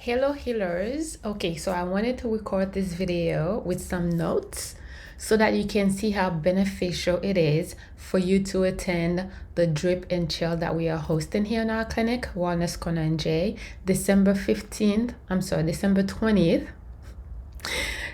Hello healers. Okay, so I wanted to record this video with some notes so that you can see how beneficial it is for you to attend the drip and chill that we are hosting here in our clinic, Wellness Corner and J, December 20th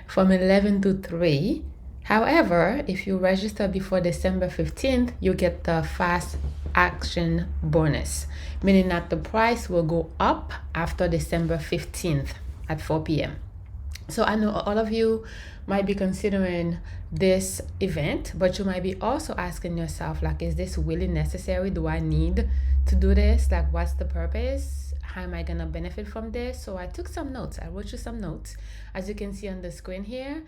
from 11 to 3. However, if you register before December 15th, you get the fast action bonus, meaning that the price will go up after December 15th at 4 p.m. So I know all of you might be considering this event, but you might be also asking yourself, like, is this really necessary? Do I need to do this? Like, what's the purpose? How am I gonna benefit from this? So I took some notes. I wrote you some notes, as you can see on the screen here.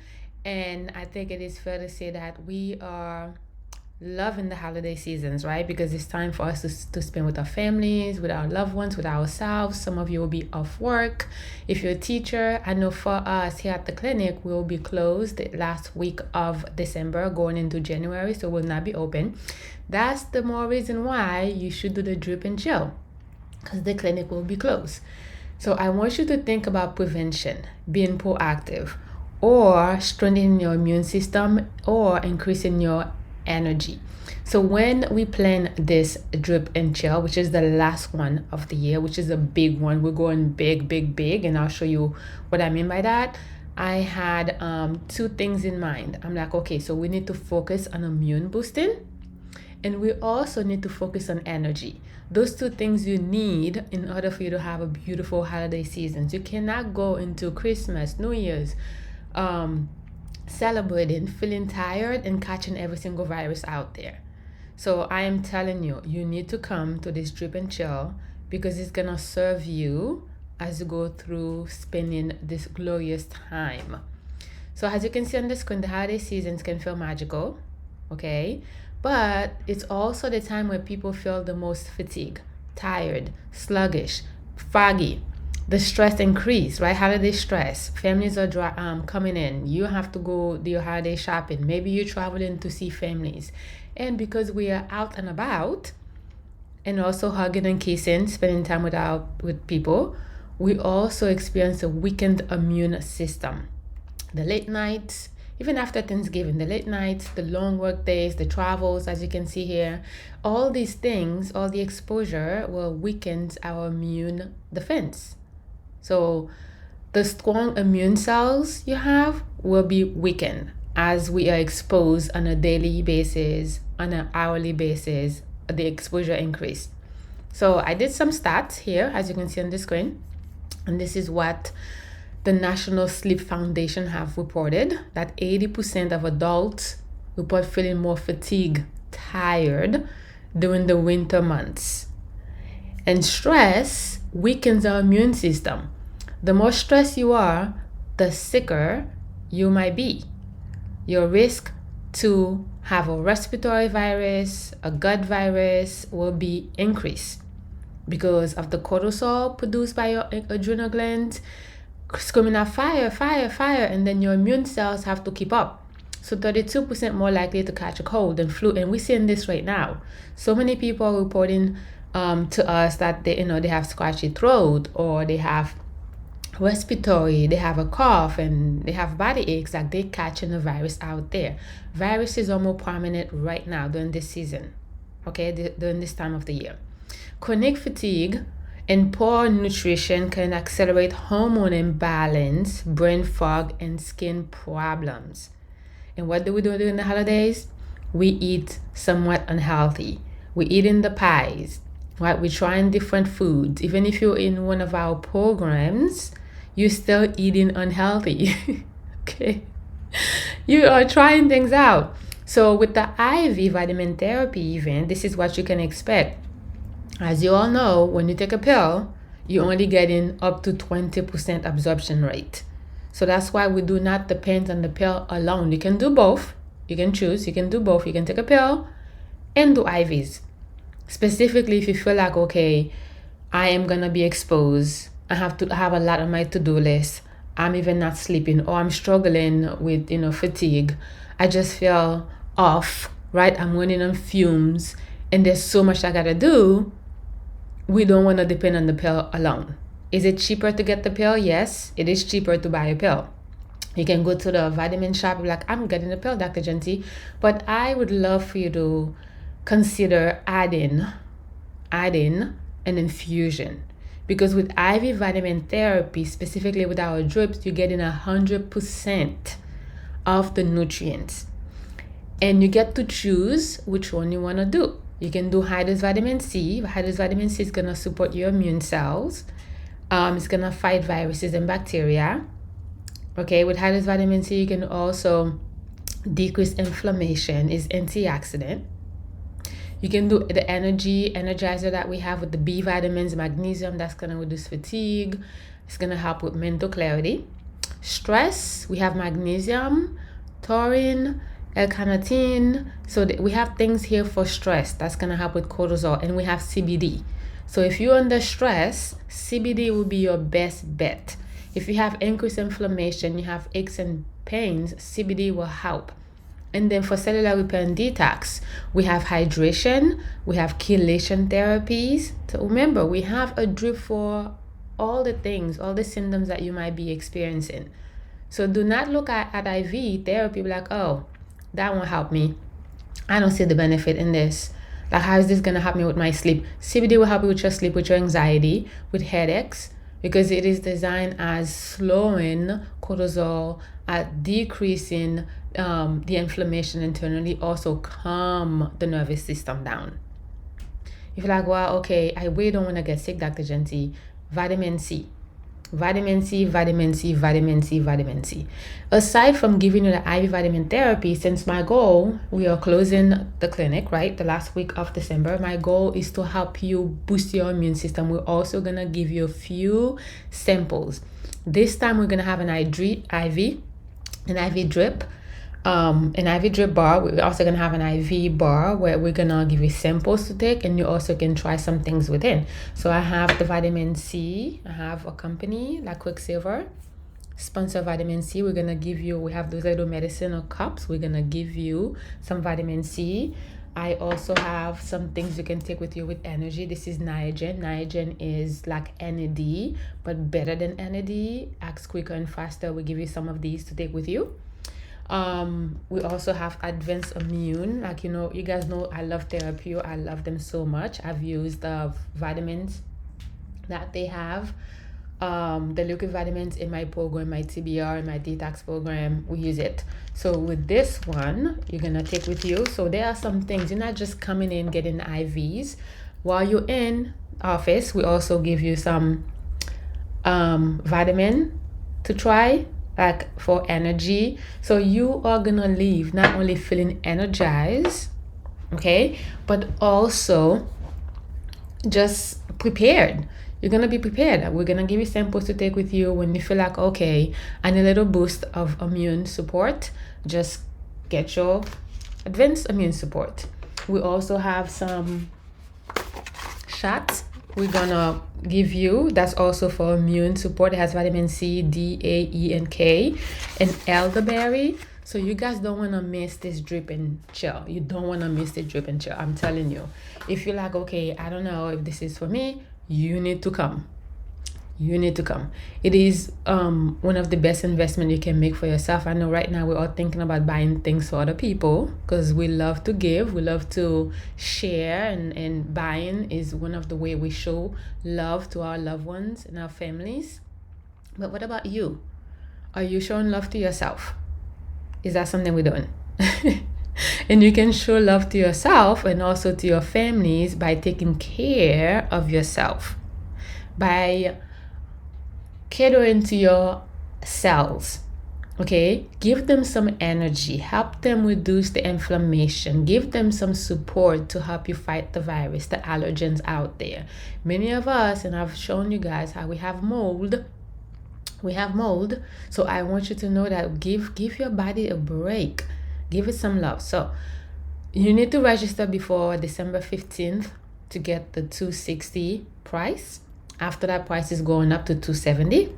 And I think it is fair to say that we are loving the holiday seasons, right? Because it's time for us to spend with our families, with our loved ones, with ourselves. Some of you will be off work. If you're a teacher, I know for us here at the clinic, we will be closed the last week of December going into January, so we'll not be open. That's the more reason why you should do the drip and chill, because the clinic will be closed. So I want you to think about prevention, being proactive, or strengthening your immune system, or increasing your energy. So when we plan this drip and chill, which is the last one of the year, which is a big one, we're going big, and I'll show you what I mean by that. I had two things in mind. I'm like, okay, so we need to focus on immune boosting, and we also need to focus on energy. Those two things you need in order for you to have a beautiful holiday season. You cannot go into Christmas, New Year's, celebrating, feeling tired, and catching every single virus out there. So I am telling you, you need to come to this drip and chill, because it's gonna serve you as you go through spending this glorious time. So as you can see on the screen, the holiday seasons can feel magical, okay? But it's also the time where people feel the most fatigue, tired, sluggish, foggy. The stress increase, right? Holiday stress. Families are coming in. You have to go do your holiday shopping. Maybe you're traveling to see families. And because we are out and about, and also hugging and kissing, spending time with people, we also experience a weakened immune system. The late nights, even after Thanksgiving, the late nights, the long work days, the travels, as you can see here, all these things, all the exposure will weaken our immune defense. So the strong immune cells you have will be weakened as we are exposed on a daily basis, on an hourly basis, the exposure increase. So I did some stats here, as you can see on the screen. And this is what the National Sleep Foundation have reported, that 80% of adults report feeling more fatigued, tired during the winter months. And stress weakens our immune system. The more stressed you are, the sicker you might be. Your risk to have a respiratory virus, a gut virus will be increased because of the cortisol produced by your adrenal glands screaming out fire, and then your immune cells have to keep up. So 32% more likely to catch a cold and flu, and we're seeing this right now. So many people are reporting to us that they have scratchy throat, or they have respiratory, they have a cough, and they have body aches, like they're catching a virus out there. Viruses are more prominent right now during this season, okay, during this time of the year. Chronic fatigue and poor nutrition can accelerate hormone imbalance, brain fog, and skin problems. And what do we do during the holidays? We eat somewhat unhealthy. We eat in the pies, right? We're trying different foods. Even if you're in one of our programs, you're still eating unhealthy, okay? You are trying things out. So with the IV vitamin therapy event, this is what you can expect. As you all know, when you take a pill, you're only getting up to 20% absorption rate. So that's why we do not depend on the pill alone. You can do both. You can choose. You can do both. You can take a pill and do IVs. Specifically, if you feel like, okay, I am going to be exposed, I have to have a lot on my to-do list, I'm even not sleeping, or I'm struggling with, fatigue, I just feel off, right? I'm running on fumes, and there's so much I got to do. We don't want to depend on the pill alone. Is it cheaper to get the pill? Yes, it is cheaper to buy a pill. You can go to the vitamin shop, be like, I'm getting a pill, Dr. Genty. But I would love for you to consider adding an infusion. Because with IV vitamin therapy, specifically with our drips, you're getting 100% of the nutrients. And you get to choose which one you want to do. You can do high-dose vitamin C. High-dose vitamin C is going to support your immune cells. It's going to fight viruses and bacteria. Okay, with high-dose vitamin C, you can also decrease inflammation, is antioxidant. You can do the energizer that we have with the B vitamins, magnesium, that's going to reduce fatigue. It's going to help with mental clarity. Stress, we have magnesium, taurine, L-carnitine. So we have things here for stress that's going to help with cortisol, and we have CBD. So if you're under stress, CBD will be your best bet. If you have increased inflammation, you have aches and pains, CBD will help. And then for cellular repair and detox, we have hydration, we have chelation therapies. So remember, we have a drip for all the things, all the symptoms that you might be experiencing. So do not look at IV therapy like, oh, that won't help me. I don't see the benefit in this. Like, how is this going to help me with my sleep? CBD will help you with your sleep, with your anxiety, with headaches, because it is designed as slowing cortisol, at decreasing the inflammation internally, also calm the nervous system down. If you're like, well, okay, I really don't want to get sick, Dr. Genty, vitamin C. Vitamin C, vitamin C, vitamin C, vitamin C. Aside from giving you the IV vitamin therapy, since my goal, we are closing the clinic, right? The last week of December, my goal is to help you boost your immune system. We're also going to give you a few samples. This time we're going to have an IV drip, an IV drip bar. We're also going to have an IV bar where we're going to give you samples to take, and you also can try some things within. So I have the vitamin C. I have a company like Quicksilver sponsor vitamin C. We're going to give you, we have those little medicinal cups. We're going to give you some vitamin C. I also have some things you can take with you with energy. This is Niagen. Niagen is like NAD, but better than NAD. Acts quicker and faster. We give you some of these to take with you. We also have Advanced Immune. Like, you guys know I love Therapy. I love them so much. I've used the vitamins that they have. The liquid vitamins in my program, my TBR, my detox program, we use it. So with this one, you're gonna take with you. So there are some things, you're not just coming in getting IVs. While you're in office, we also give you some vitamin to try, like for energy. So you are gonna leave not only feeling energized, okay, but also just prepared. You're going to be prepared. We're going to give you samples to take with you when you feel like, okay, I need a little boost of immune support. Just get your advanced immune support. We also have some shots we're going to give you. That's also for immune support. It has vitamin C, D, A, E, and K, and elderberry. So you guys don't want to miss this drip and chill. You don't want to miss the drip and chill. I'm telling you. If you're like, okay, I don't know if this is for me, you need to come. You need to come. It is one of the best investment you can make for yourself. I know right now we're all thinking about buying things for other people because we love to give, we love to share, and buying is one of the way we show love to our loved ones and our families. But what about you? Are you showing love to yourself? Is that something we're doing? And you can show love to yourself and also to your families by taking care of yourself, by catering to your cells. Okay, give them some energy, help them reduce the inflammation, give them some support to help you fight the virus, the allergens out there. Many of us, and I've shown you guys how we have mold. So I want you to know that give your body a break. Give it some love. So you need to register before December 15th to get the $260 price. After that, price is going up to $270.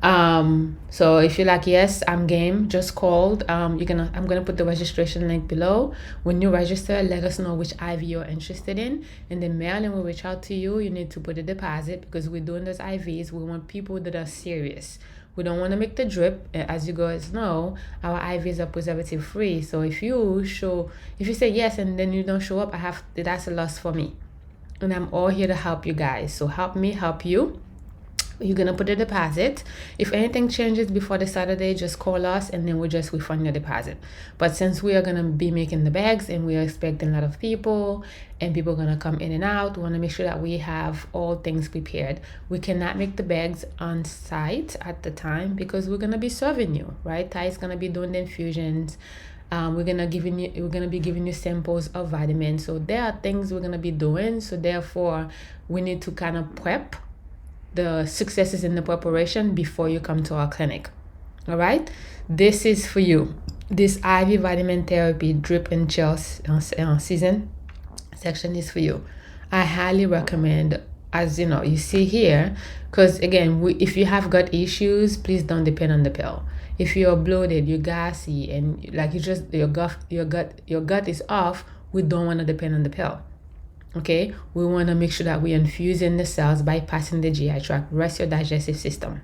So if you're like, yes, I'm game, just called. I'm gonna put the registration link below. When you register, let us know which IV you're interested in, and then Marilyn will reach out to you. You need to put a deposit because we're doing those IVs. We want people that are serious. We don't want to make the drip. As you guys know, our IVs are preservative free. So if you say yes and then you don't show up, that's a loss for me. And I'm all here to help you guys. So help me help you. You're gonna put a deposit. If anything changes before the Saturday, just call us and then we'll just refund your deposit. But since we are gonna be making the bags and we are expecting a lot of people and people are gonna come in and out, we want to make sure that we have all things prepared. We cannot make the bags on site at the time because we're gonna be serving you, right? Ty's gonna be doing the infusions. We're gonna be giving you samples of vitamins. So there are things we're gonna be doing. So therefore, we need to kind of prep the successes in the preparation before you come to our clinic. All right, this is for you. This IV vitamin therapy drip and gel season section is for you. I highly recommend, as you know, you see here, because again, if you have gut issues, please don't depend on the pill. If you're bloated, you're gassy, and like your gut is off, we don't want to depend on the pill. Okay, we want to make sure that we're infusing the cells, bypassing the GI tract, rest your digestive system.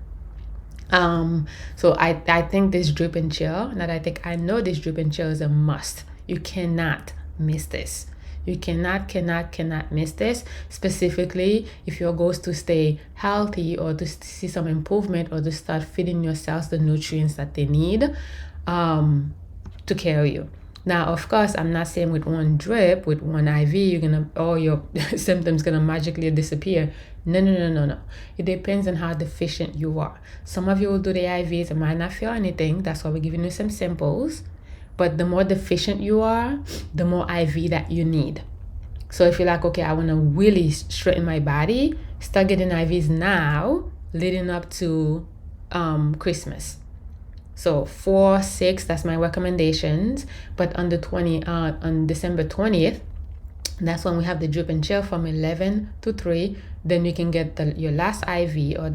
So I think this drip and chill, I know this drip and chill is a must. You cannot miss this. You cannot miss this, specifically if your goal is to stay healthy or to see some improvement or to start feeding your cells the nutrients that they need to carry you. Now, of course, I'm not saying with one drip, with one IV, all your symptoms gonna magically disappear. No. It depends on how deficient you are. Some of you will do the IVs and might not feel anything. That's why we're giving you some samples. But the more deficient you are, the more IV that you need. So if you're like, okay, I want to really straighten my body, start getting IVs now, leading up to Christmas. So 4, 6, that's my recommendations. But on December 20th, that's when we have the drip and chill from 11 to 3. Then you can get your last IV or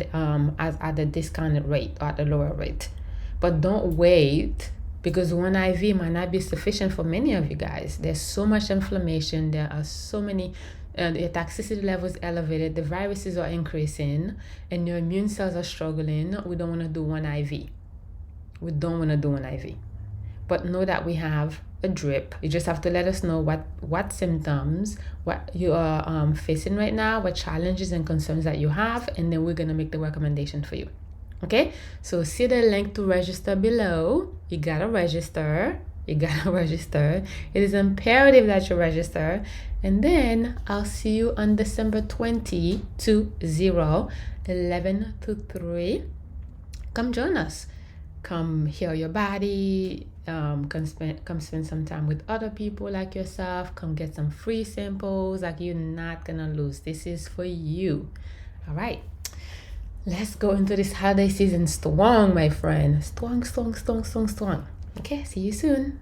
at the discounted rate or at the lower rate. But don't wait, because one IV might not be sufficient for many of you guys. There's so much inflammation. There are so many the toxicity levels elevated. The viruses are increasing and your immune cells are struggling. We don't want to do one IV. But know that we have a drip. You just have to let us know what symptoms, what you are facing right now, what challenges and concerns that you have, and then we're going to make the recommendation for you. Okay, so see the link to register below. You gotta register. It is imperative that you register. And then I'll see you on December 20 to 11 to 3. Come join us. Come heal your body. Come spend some time with other people like yourself. Come get some free samples. Like, you're not gonna lose. This is for you. All right. Let's go into this holiday season strong, my friend. Strong. Okay, see you soon.